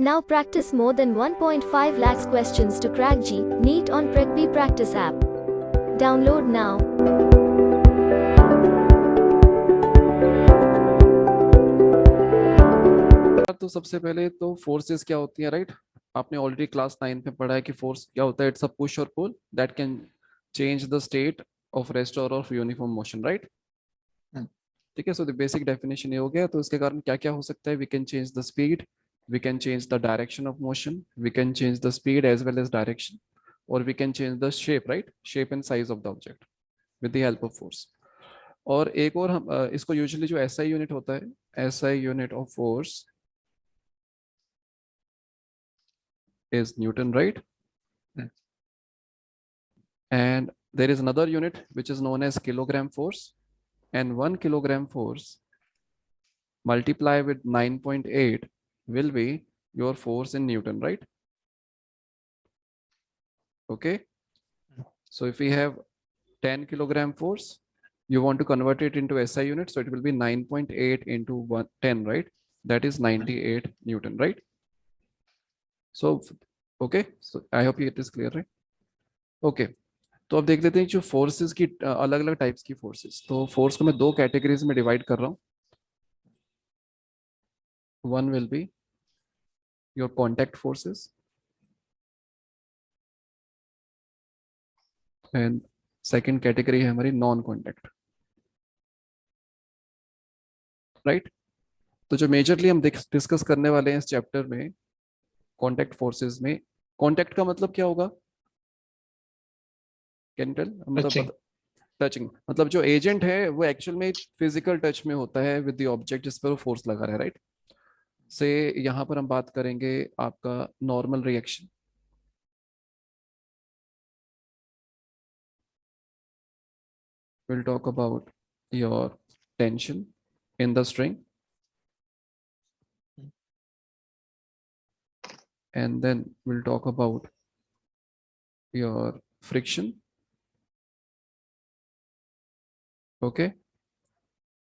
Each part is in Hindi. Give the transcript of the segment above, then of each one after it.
Now practice more than 1.5 lakhs questions to crack G NEET on PrecB Practice app. Download now. तो सबसे पहले तो फोर्सेस क्या होती है, राइट? आपने ऑलरेडी क्लास 9 में पढ़ा है कि फोर्स क्या होता है। It's a push or pull that can change the state of rest or of uniform motion, right? ठीक है, सो द बेसिक डेफिनेशन ये हो गया। तो इसके कारण क्या क्या हो सकता है? We can change the speed, we can change the direction of motion, we can change the speed as well as direction, और we can change the shape, right? Shape and size of the object with the help of force. और एक और हम इसको यूजुअली जो एसआई यूनिट होता है, SI unit of force is Newton, right? And there is another unit which is known as kilogram force, and 1 kilogram force multiply with 9.8 will be your force in Newton, right? Okay. So if we have 10 kilogram force, you want to convert it into SI unit, so it will be 9.8 into 10, right? That is 98 Newton, right? So okay, so I hope it is clear, right? Okay. तो अब देख लेते हैं जो फोर्सेस की अलग अलग टाइप्स की फोर्सेस। तो फोर्स को मैं दो कैटेगरीज में डिवाइड कर रहा हूँ। One will be your contact forces and second category है हमारी नॉन कॉन्टैक्ट, राइट? तो जो मेजरली हम डिस्कस करने वाले हैं इस चैप्टर में कॉन्टैक्ट फोर्सेस में, कॉन्टैक्ट का मतलब क्या होगा? Can tell? टचिंग। मतलब टचिंग, मतलब जो एजेंट है वो एक्चुअल में फिजिकल टच में होता है विद द ऑब्जेक्ट जिस पर वो फोर्स लगा रहा है, राइट? से यहाँ पर हम बात करेंगे आपका normal reaction, we'll talk about your tension in the string, and then we'll talk about your friction. Okay,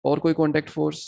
और कोई कॉन्टैक्ट फोर्स?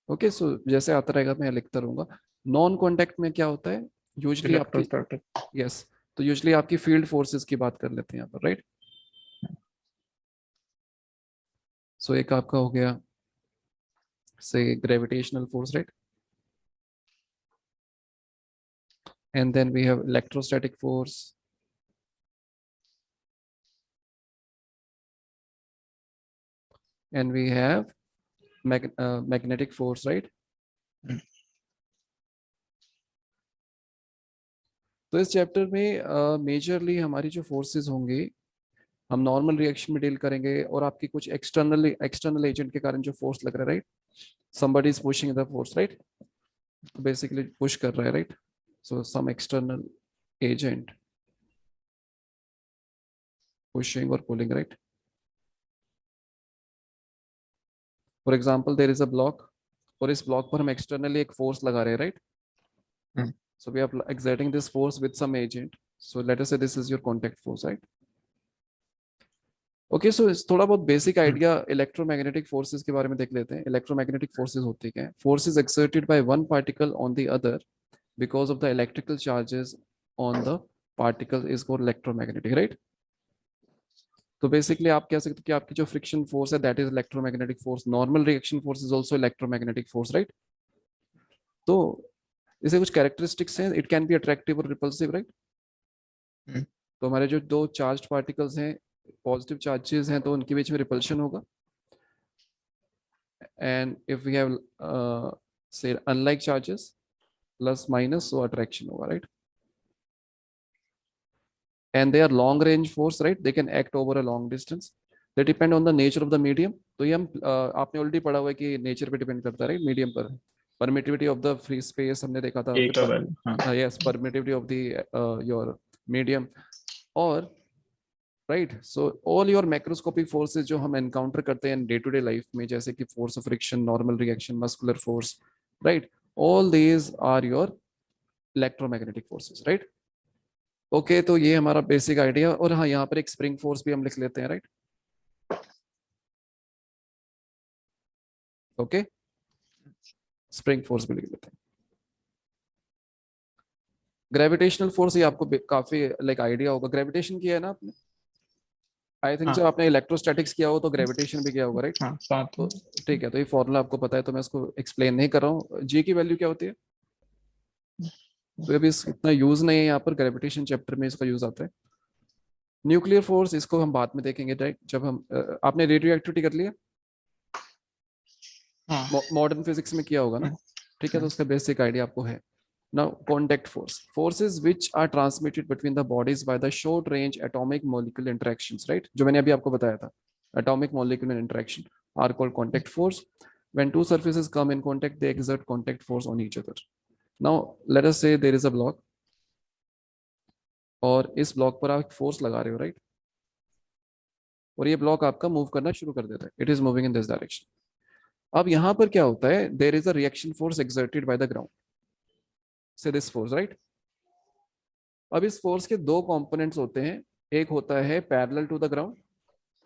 ओके, सो जैसे आता रहेगा मैं लिखता रहूंगा। नॉन कॉन्टैक्ट में क्या होता है यूजली आपकी? इलेक्ट्रोस्टैटिक। यस, तो यूजली आपकी फील्ड फोर्सेस की बात कर लेते हैं यहाँ पर, राइट? सो एक आपका हो गया से gravitational force, right? And then we have electrostatic force, and we have magnetic force, right? तो इस चैप्टर में मेजरली हमारी जो फोर्सेस होंगे हम नॉर्मल रिएक्शन में डील करेंगे, और आपकी कुछ एक्सटर्नल एजेंट के कारण जो फोर्स लग रहा है, right? somebody is pushing the force, right? तो बेसिकली पुश कर रहा है, राइट? So some external agent pushing और pulling, right? For example there is a block, और इस ब्लॉक पर हम एक्सटर्नली एक फोर्स लगा रहे हैं, right? So we are exerting this force with some agent. So let us say this is your contact force, right? Okay, so थोड़ा बहुत बेसिक आइडिया इलेक्ट्रोमैग्नेटिक फोर्सेस के बारे में देख लेते हैं। इलेक्ट्रोमैग्नेटिक फोर्सेस होती क्या है? Forces exerted by one particle on the other because of the electrical charges on the particle is called electromagnetic, right? तो बेसिकली आप कह सकते हो कि आपकी जो फ्रिक्शन फोर्स है that is electromagnetic force. Normal reaction force is also electromagnetic force, right? तो इसे कुछ कैरेक्टरिस्टिक्स हैं, इट कैन बी अट्रैक्टिव और रिपल्सिव, राइट? तो हमारे जो दो चार्ज्ड पार्टिकल्स हैं, पॉजिटिव चार्जेस हैं, तो उनके बीच में रिपल्शन होगा। and if we have say unlike charges plus minus, so attraction होगा, right? And they are long range force, right? They can act over a long distance. They depend on the nature of the medium. तो ये हम आपने ऑलरेडी पढ़ा हुआ है कि नेचर पे डिपेंड करता है, राइट? मीडियम पर permittivity of the free space हमने देखा था, एक फिर हाँ। Yes permittivity of the your medium, और right? So all your macroscopic forces जो हम एनकाउंटर करते हैं डे टू डे लाइफ में, जैसे कि force of friction, normal reaction, muscular force, right? All these are your electromagnetic forces, right? Okay, तो ये हमारा बेसिक आइडिया। और हाँ, यहाँ पर एक स्प्रिंग फोर्स भी हम लिख लेते हैं, राइट? ओके, स्प्रिंग फोर्स भी लिख लेते हैं। ग्रेविटेशनल फोर्स ये आपको काफी लाइक आइडिया होगा, ग्रेविटेशन किया है ना आपने, आई थिंक हाँ जब आपने इलेक्ट्रोस्टैटिक्स किया हो तो ग्रेविटेशन भी किया होगा, राइट? हाँ साथ तो में। ठीक है, तो ये फॉर्मूला आपको पता है तो मैं इसको एक्सप्लेन नहीं कर रहा हूँ। जी की वैल्यू क्या होती है, तो अभी इतना यूज नहीं है यहाँ पर, ग्रेविटेशन चैप्टर में इसका यूज आता है। न्यूक्लियर फोर्स इसको हम बाद में देखेंगे, राइट? जब हम आपने रेडियो एक्टिविटी कर लिया, हाँ मॉडर्न फिजिक्स में किया होगा ना, ठीक है? तो उसका बेसिक आइडिया आपको है। Now contact force, forces which are transmitted between the bodies by the short range atomic molecular interactions, right? जो मैंने अभी आपको बताया था, atomic molecular interaction are called contact force. When two surfaces come in contact they exert contact force on each other. Now let us say there is a block, और इस ब्लॉक पर आप फोर्स लगा रहे हो, राइट? और ये ब्लॉक आपका मूव करना शुरू कर देता है, it is moving in this direction. अब यहाँ पर क्या होता है, there is a reaction force exerted by the ground से दिस फोर्स, राइट? अब इस फोर्स के दो कंपोनेंट्स होते हैं, एक होता है पैरेलल टू द ग्राउंड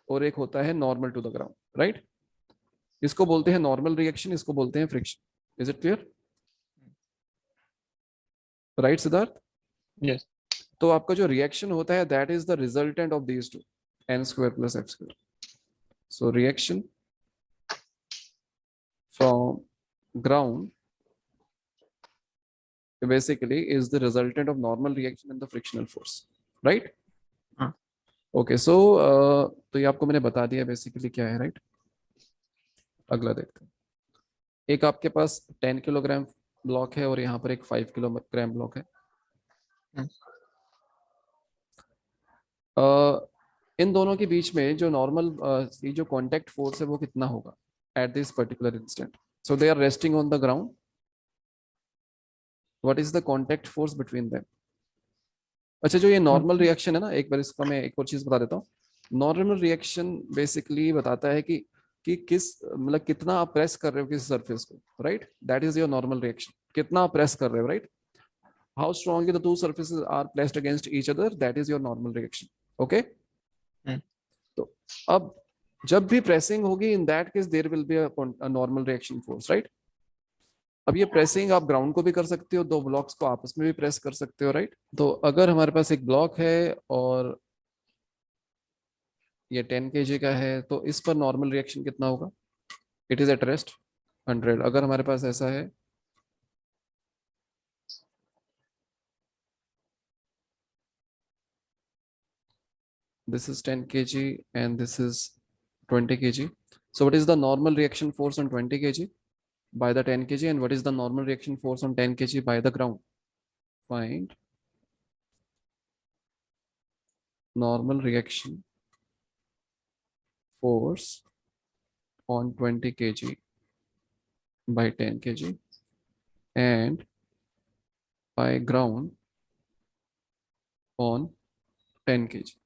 और एक होता है normal to the ground, right? इसको बोलते हैं नॉर्मल रिएक्शन, इसको बोलते हैं friction. Is it clear? Right Siddharth? Yes. तो आपका जो रिएक्शन होता है that is the resultant of these two, N square plus F square. So reaction from ground basically is the resultant of normal reaction and the frictional force, right? हाँ ओके, सो तो ये आपको मैंने बता दिया बेसिकली क्या है, राइट? अगला देखते हैं। एक आपके पास 10 किलोग्राम ब्लॉक है और यहाँ पर एक 5 किलोग्राम ब्लॉक है। इन दोनों के बीच में जो नॉर्मल ये जो कांटेक्ट फोर्स है वो कितना होगा at this particular instant? So they are resting on the ground, what is the contact force between them? अच्छा, जो ये नॉर्मल रिएक्शन है ना, एक बार इसका मैं एक और चीज बता देता हूँ। नॉर्मल रिएक्शन बेसिकली बताता है कि किस मतलब कितना आप प्रेस कर रहे हो किस सरफेस को, right? That is your normal reaction, कितना आप प्रेस कर रहे हो, right? How strongly the two surfaces are placed against each other, that is your normal reaction. Okay, तो अब जब भी प्रेसिंग होगी in that case there will be a normal reaction force, right? अब ये प्रेसिंग आप ग्राउंड को भी कर सकते हो, दो ब्लॉक्स को आपस में भी प्रेस कर सकते हो, राइट? तो अगर हमारे पास एक ब्लॉक है और ये 10 kg का है तो इस पर नॉर्मल रिएक्शन कितना होगा? It is at rest 100। अगर हमारे पास ऐसा है, this is 10 kg and this is 20 kg, so what is the normal reaction force on 20 kg by the 10 kg and what is the normal reaction force on 10 kg by the ground? Find normal reaction force on 20 kg by 10 kg and by ground on 10 kg।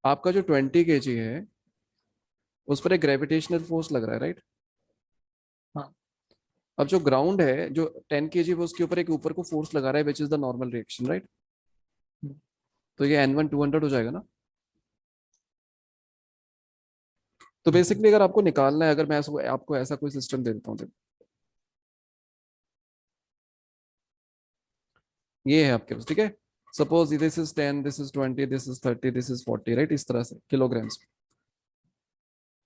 आपका जो 20 kg है उस पर एक ग्रेविटेशनल फोर्स लग रहा है, राइट? हाँ अब जो ग्राउंड है जो 10 kg वो उसके ऊपर एक ऊपर को फोर्स लगा रहा है which is the normal reaction, right? तो ये N1 200 हो जाएगा ना। तो बेसिकली अगर आपको निकालना है, अगर मैं आपको ऐसा कोई सिस्टम दे देता हूँ, ये है आपके पास, ठीक है? Suppose this is 10, this is 20, this is 30, this is 40, right? इस तरह से किलोग्राम्स।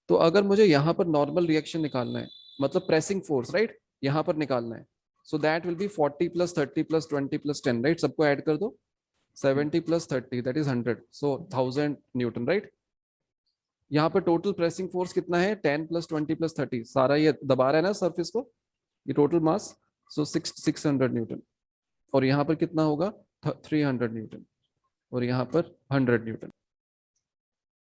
तो अगर मुझे यहाँ पर नॉर्मल रिएक्शन निकालना है, मतलब प्रेसिंग फोर्स, राइट, यहाँ पर निकालना है, so that will be 40 plus 30 plus 20 plus 10, right? सबको ऐड कर दो, 70 plus 30 that is 100, so 1000 Newton, right? यहाँ पर टोटल प्रेसिंग फोर्स कितना है? 10 प्लस 20 प्लस 30, सारा ये दबा रहा है ना सरफेस को, ये टोटल मास, सो 600 न्यूटन। और यहाँ पर कितना होगा? 300 न्यूटन। और यहाँ पर 100 न्यूटन।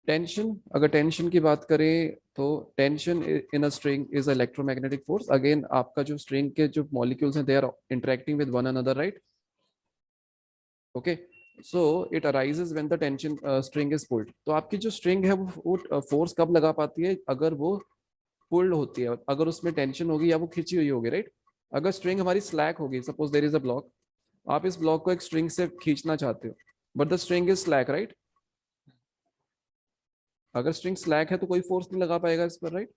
टेंशन, अगर टेंशन की बात करें तो tension in a string is electromagnetic force. Again आपका जो स्ट्रिंग के जो मॉलिक्यूल्स हैं they are interacting with one another, right? Okay, so it arises when the tension string is pulled. तो आपकी जो स्ट्रिंग है वो फोर्स कब लगा पाती है? अगर वो पुल्ड होती है, अगर उसमें टेंशन होगी या वो खिंची हुई होगी, राइट? अगर स्ट्रिंग हमारी स्लैक होगी, suppose there is a block, आप इस ब्लॉक को एक स्ट्रिंग से खींचना चाहते हो but the string is slack, right? अगर स्ट्रिंग स्लैक है तो कोई फोर्स नहीं लगा पाएगा इस पर, राइट?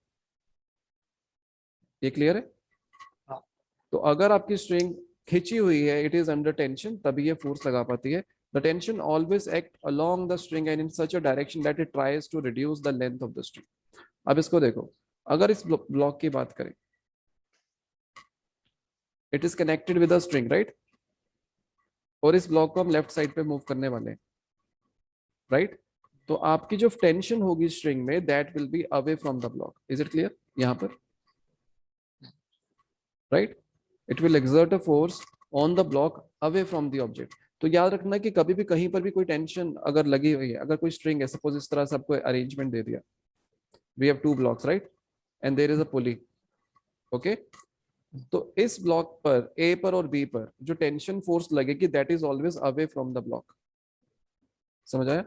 ये क्लियर है? हाँ। तो अगर आपकी स्ट्रिंग खिंची हुई है, इट इज अंडर टेंशन, तभी ये फोर्स लगा पाती है. The tension always act along the string and in such a direction that it tries to reduce the length of the string. अब इसको देखो, अगर इस ब्लॉक की बात करें, it is connected with a string right, और इस ब्लॉक को हम लेफ्ट साइड पे मूव करने वाले हैं राइट. तो आपकी जो टेंशन होगी स्ट्रिंग में, that will be away from the block. Is it clear? यहाँ पर right, it will exert a force on the block away from the object. तो याद रखना कि कभी भी कहीं पर भी कोई टेंशन अगर लगी हुई है, अगर कोई स्ट्रिंग है, सपोज इस तरह से आपको अरेंजमेंट दे दिया, we have two blocks right, and there is a pulley, okay. तो इस ब्लॉक पर, ए पर और बी पर जो टेंशन फोर्स लगेगी, that is always away from the block. समझ आया?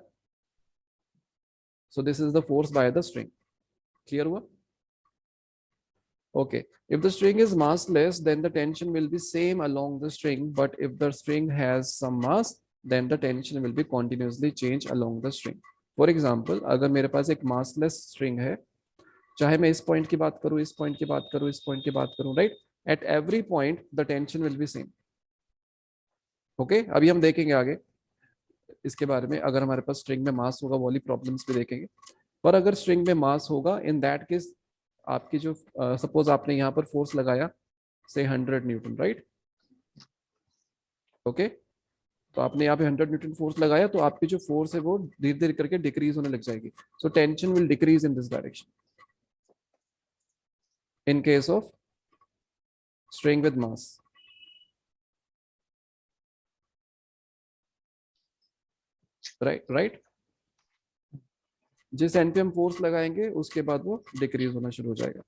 So this is the force by the string. Clear हुआ? Okay, if the string is massless, then the tension will be same along the string, but if the string has some mass, then the tension will be continuously change along the string. For example, अगर मेरे पास एक massless string है, चाहे मैं इस point की बात करूँ, इस point की बात करूँ, इस point की बात करूँ, right? At every point, the tension will be same. Okay, अभी हम देखेंगे आगे इसके बारे में. अगर हमारे पास string में mass होगा, वो वाली problems भी देखेंगे. पर अगर string में mass होगा, in that case आपकी जो सपोज आपने यहाँ पर फोर्स लगाया से 100 न्यूटन राइट, ओके. तो आपने यहाँ पे 100 न्यूटन फोर्स लगाया, तो आपकी जो फोर्स है वो धीरे धीरे करके डिक्रीज होने लग जाएगी. So tension will decrease in this direction in case of string with mass. Right, जिस एंड पे हम फोर्स लगाएंगे उसके बाद वो डिक्रीज होना शुरू हो जाएगा.